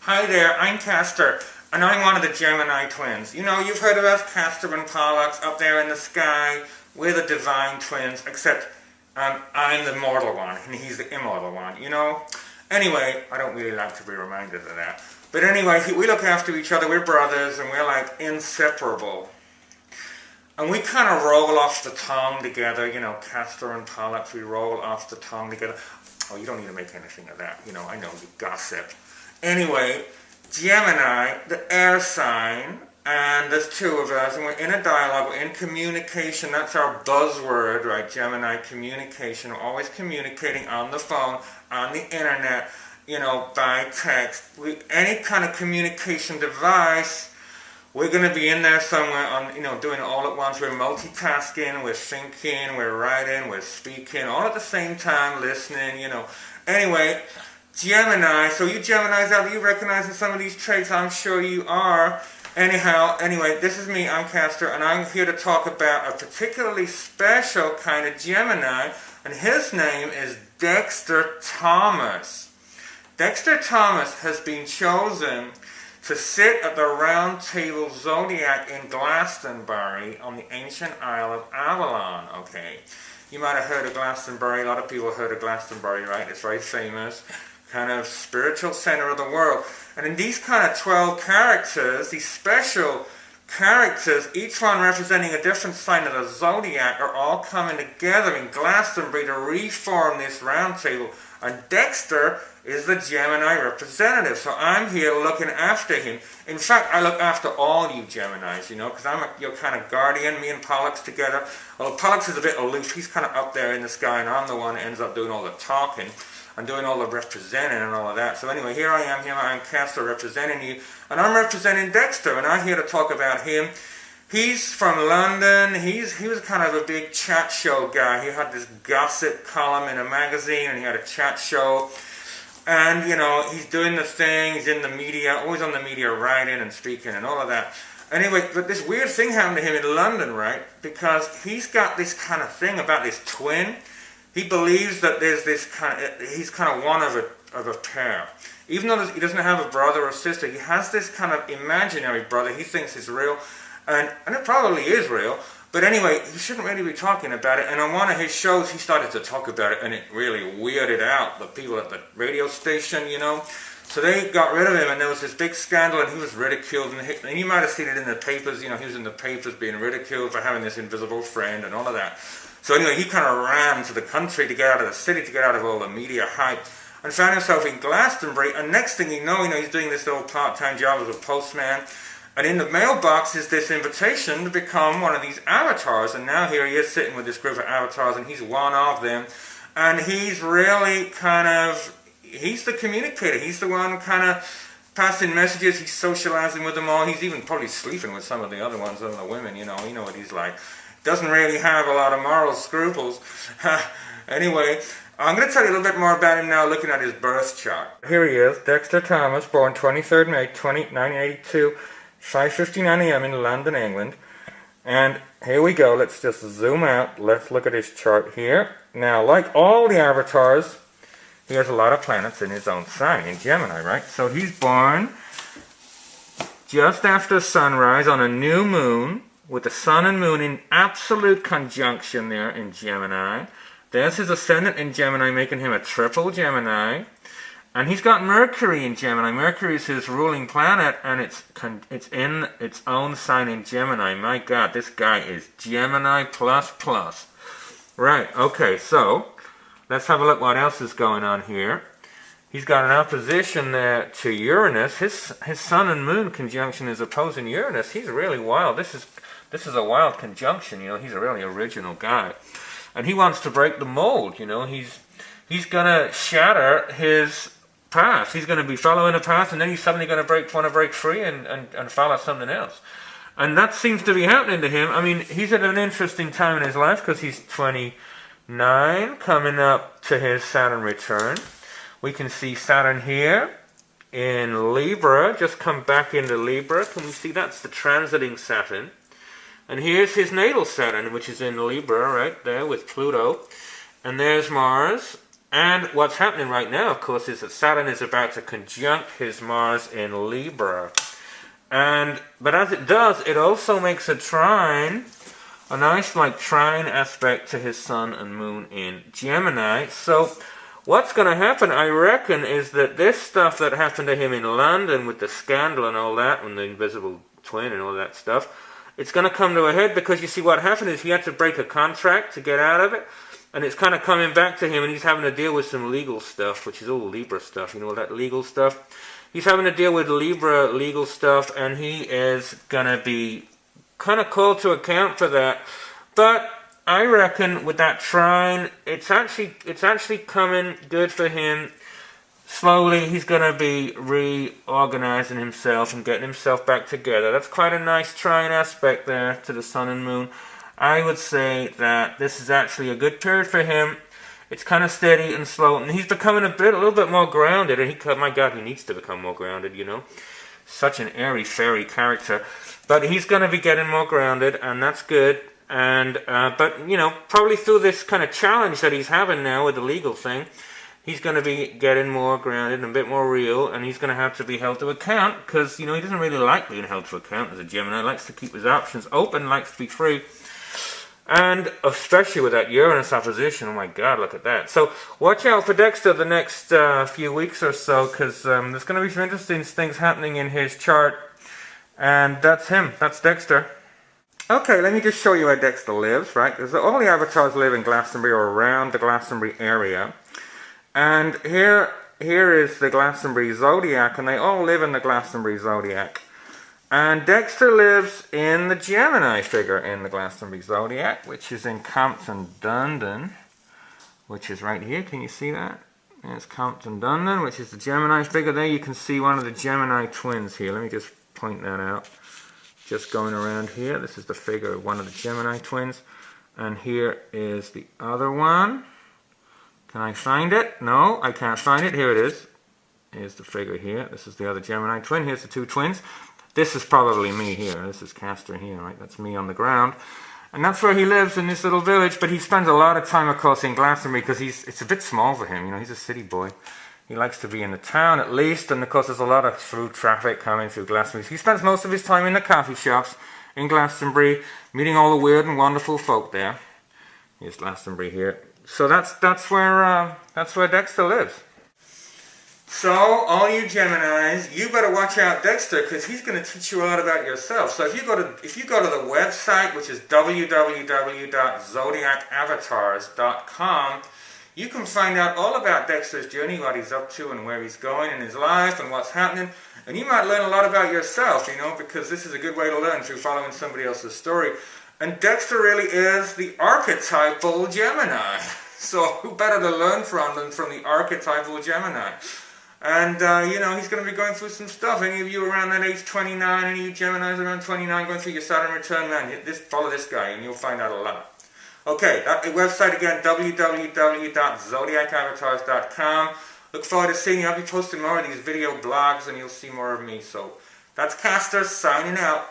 Hi there, I'm Castor, and I'm one of the Gemini twins. You know, you've heard of us, Castor and Pollux, up there in the sky. We're the divine twins, except I'm the mortal one, and he's the immortal one, you know? Anyway, I don't really like to be reminded of that. But anyway, we look after each other, we're brothers, and we're like inseparable. And we kind of roll off the tongue together, you know, Castor and Pollux, we roll off the tongue together. Oh, you don't need to make anything of that, you know, I know, you gossip. Anyway, Gemini, the air sign, and there's two of us, and we're in a dialogue, we're in communication, that's our buzzword, right, Gemini, communication, we're always communicating on the phone, on the internet, you know, by text, any kind of communication device, we're going to be in there somewhere, on, you know, doing it all at once, we're multitasking, we're thinking, we're writing, we're speaking, all at the same time, listening, you know, anyway, Gemini, so you Geminis out there, you recognizing some of these traits, I'm sure you are. Anyhow, anyway, this is me, I'm Castor, and I'm here to talk about a particularly special kind of Gemini, and his name is Dexter Thomas. Dexter Thomas has been chosen to sit at the round table Zodiac in Glastonbury on the ancient Isle of Avalon, okay? You might have heard of Glastonbury, a lot of people have heard of Glastonbury, right? It's very famous. Kind of spiritual center of the world. And in these kind of 12 characters, these special characters, each one representing a different sign of the Zodiac, are all coming together in Glastonbury to reform this round table. And Dexter is the Gemini representative. So I'm here looking after him. In fact, I look after all you Geminis, you know, because I'm your kind of guardian, me and Pollux together. Well, Pollux is a bit aloof. He's kind of up there in the sky, and I'm the one that ends up doing all the talking. I'm doing all the representing and all of that. So anyway, here I am Castor representing you. And I'm representing Dexter, and I'm here to talk about him. He's from London. He was kind of a big chat show guy. He had this gossip column in a magazine, and he had a chat show. And, you know, he's doing the thing. He's in the media, always on the media, writing and speaking and all of that. Anyway, but this weird thing happened to him in London, right? Because he's got this kind of thing about this twin. He believes that there's this kind of, he's kind of one of a pair. Even though he doesn't have a brother or sister, he has this kind of imaginary brother he thinks is real, and it probably is real, but anyway, he shouldn't really be talking about it, and on one of his shows he started to talk about it, and it really weirded out the people at the radio station, you know. So they got rid of him, and there was this big scandal, and he was ridiculed, and you might have seen it in the papers, you know, he was in the papers being ridiculed for having this invisible friend and all of that. So anyway, he kind of ran to the country to get out of the city, to get out of all the media hype, and found himself in Glastonbury, and next thing you know, he's doing this little part-time job as a postman, and in the mailbox is this invitation to become one of these avatars, and now here he is sitting with this group of avatars, and he's one of them, and he's really kind of, he's the communicator, he's the one kind of passing messages, he's socializing with them all, he's even probably sleeping with some of the other ones, some of the women, you know what he's like. Doesn't really have a lot of moral scruples. Anyway, I'm going to tell you a little bit more about him now looking at his birth chart. Here he is, Dexter Thomas, born 23rd May 1982, 5:59 a.m. in London, England. And here we go, let's just zoom out, let's look at his chart here. Now, like all the avatars, he has a lot of planets in his own sign, in Gemini, right? So he's born just after sunrise on a new moon, with the sun and moon in absolute conjunction there in Gemini. There's his ascendant in Gemini, making him a triple Gemini. And he's got Mercury in Gemini. Mercury is his ruling planet, and it's in its own sign in Gemini. My God, this guy is Gemini plus plus. Right, okay, so let's have a look what else is going on here. He's got an opposition there to Uranus. His sun and moon conjunction is opposing Uranus. He's really wild. This is a wild conjunction, you know. He's a really original guy. And he wants to break the mold, you know. He's going to shatter his path. He's going to be following a path, and then he's suddenly going to want to break free and follow something else. And that seems to be happening to him. I mean, he's at an interesting time in his life because he's 29, coming up to his Saturn return. We can see Saturn here in Libra, just come back into Libra. Can we see that's the transiting Saturn? And here's his natal Saturn, which is in Libra, right there with Pluto. And there's Mars And what's happening right now, of course, is that Saturn is about to conjunct his Mars in Libra. But as it does, it also makes a trine, a nice trine aspect to his Sun and Moon in Gemini. So what's going to happen, I reckon, is that this stuff that happened to him in London with the scandal and all that, and the invisible twin and all that stuff, it's going to come to a head, because you see what happened is he had to break a contract to get out of it, and it's kind of coming back to him, and he's having to deal with some legal stuff, which is all Libra stuff, you know, that legal stuff. He's having to deal with Libra legal stuff, and he is going to be kind of called to account for that. But I reckon with that trine, it's actually coming good for him. Slowly, he's going to be reorganizing himself and getting himself back together. That's quite a nice trine aspect there to the Sun and Moon. I would say that this is actually a good period for him. It's kind of steady and slow, and he's becoming a little bit more grounded. And my God, he needs to become more grounded, you know. Such an airy, fairy character. But he's going to be getting more grounded, and that's good. And but, you know, probably through this kind of challenge that he's having now with the legal thing, he's going to be getting more grounded and a bit more real, and he's going to have to be held to account, because, you know, he doesn't really like being held to account as a Gemini. He likes to keep his options open, likes to be free. And especially with that Uranus opposition, oh my God, look at that. So watch out for Dexter the next few weeks or so, because there's going to be some interesting things happening in his chart. And that's him. That's Dexter. Okay, let me just show you where Dexter lives, right? Because all the avatars live in Glastonbury or around the Glastonbury area. And here is the Glastonbury Zodiac, and they all live in the Glastonbury Zodiac. And Dexter lives in the Gemini figure in the Glastonbury Zodiac, which is in Compton, Dundon, which is right here. Can you see that? There's Compton, Dundon, which is the Gemini figure. There you can see one of the Gemini twins here. Let me just point that out. Just going around here. This is the figure of one of the Gemini twins. And here is the other one. Can I find it? No, I can't find it. Here it is. Here's the figure here. This is the other Gemini twin. Here's the two twins. This is probably me here. This is Castor here, right? That's me on the ground. And that's where he lives, in this little village. But he spends a lot of time, of course, in Glastonbury, because it's a bit small for him. You know, he's a city boy. He likes to be in the town, at least. And, of course, there's a lot of through traffic coming through Glastonbury. He spends most of his time in the coffee shops in Glastonbury, meeting all the weird and wonderful folk there. Here's Glastonbury here. So that's where Dexter lives. So, all you Geminis, you better watch out Dexter, because he's going to teach you a lot about yourself. So if you go to the website, which is www.zodiacavatars.com, you can find out all about Dexter's journey, what he's up to and where he's going in his life and what's happening. And you might learn a lot about yourself, you know, because this is a good way to learn through following somebody else's story. And Dexter really is the archetypal Gemini. So who better to learn from than from the archetypal Gemini? And, you know, he's going to be going through some stuff. Any of you around that age 29, any of you Geminis around 29 going through your Saturn return, man, follow this guy and you'll find out a lot. Okay, that website again, www.zodiacavatars.com. Look forward to seeing you. I'll be posting more of these video blogs and you'll see more of me. So that's Castor signing out.